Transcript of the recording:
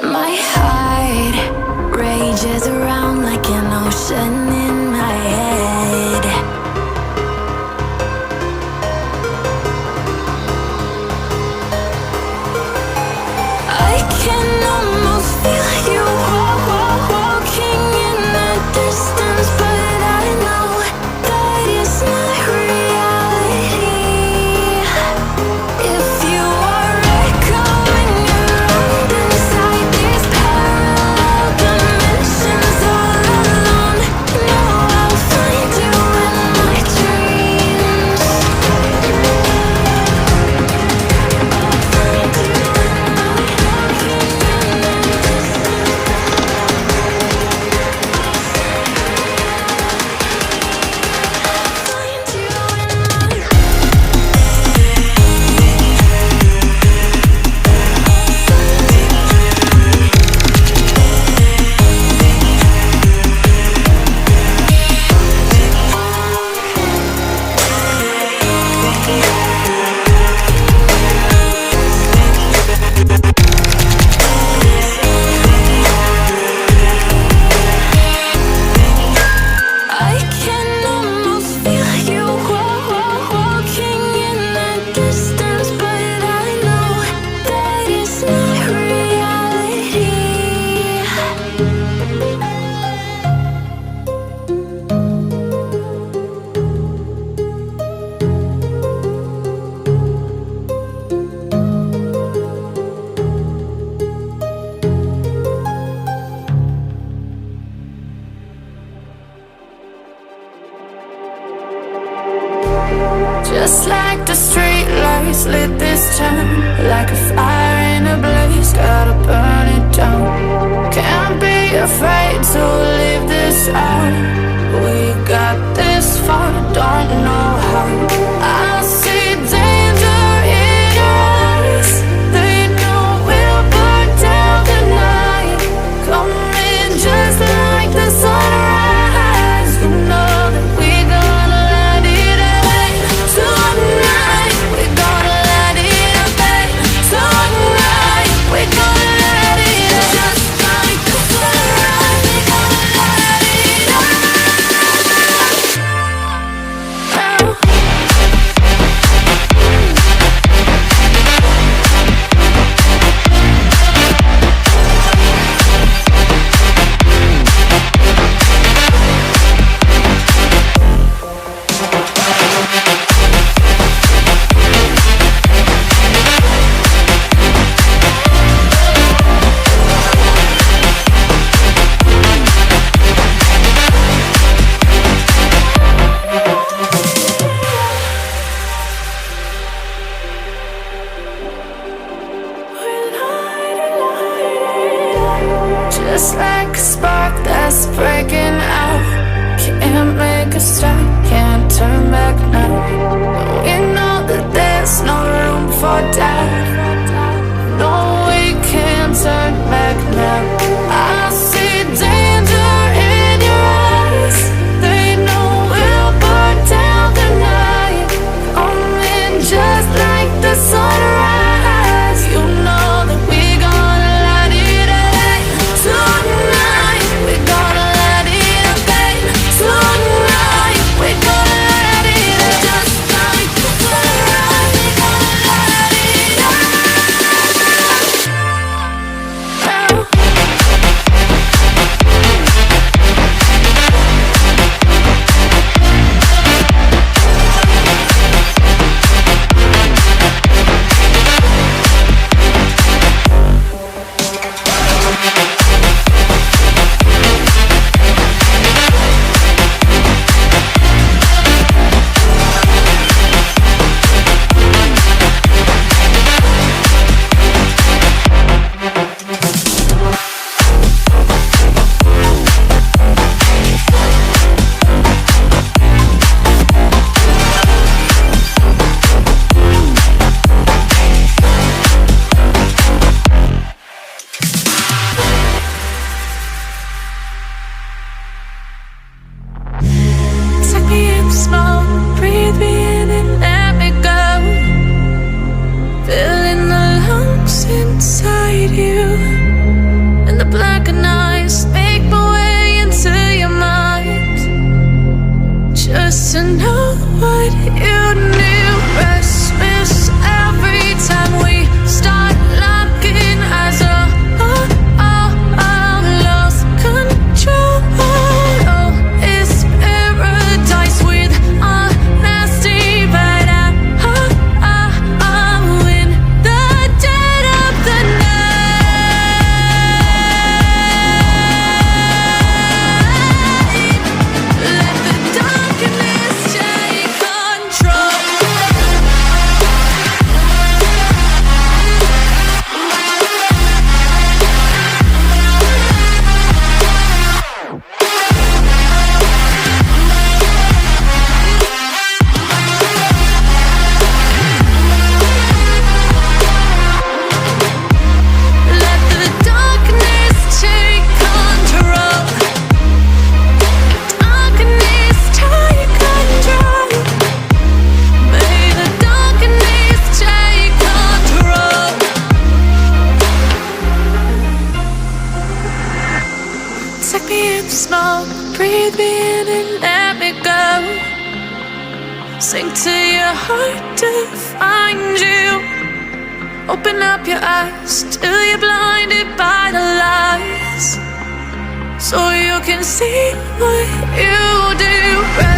My heart rages around like an ocean in my head. I can almost feel you walking in the distance, but I know that it's not reality. If you are echoing around inside these parallel dimensions all alone, know I'll find you in my dreams. I'll find you in my walking in the I can almost feel you walking in the distance, but I know that it's not reality. Just like the street lights lit this town, like a fire in a blaze, gotta burn it down. Can't be afraid to leave this out. We got this far, don't know how. I see danger in your eyes. They know we'll burn down the night. Coming just like the sunrise. You know that we gonna let it away. Tonight, we're gonna let it away. Tonight, we're gonna let it away. Just like the sunrise, we're gonna let it away. Just like a spark that's breaking out. Can't make a stop, can't turn back now. We know that there's no room for doubt. No, we can't turn back now. I see danger in your eyes. They know we'll burn down the night. Coming just like the sunrise. You know that we gonna let it away. Tonight, we're gonna let it away. Tonight, we're gonna let it away. Just like the sunrise, we're gonna let it away. me in the smoke, breathe me in and let me go. Sink to your heart to find you. Open up your eyes till you're blinded by the lies, so you can see what you do.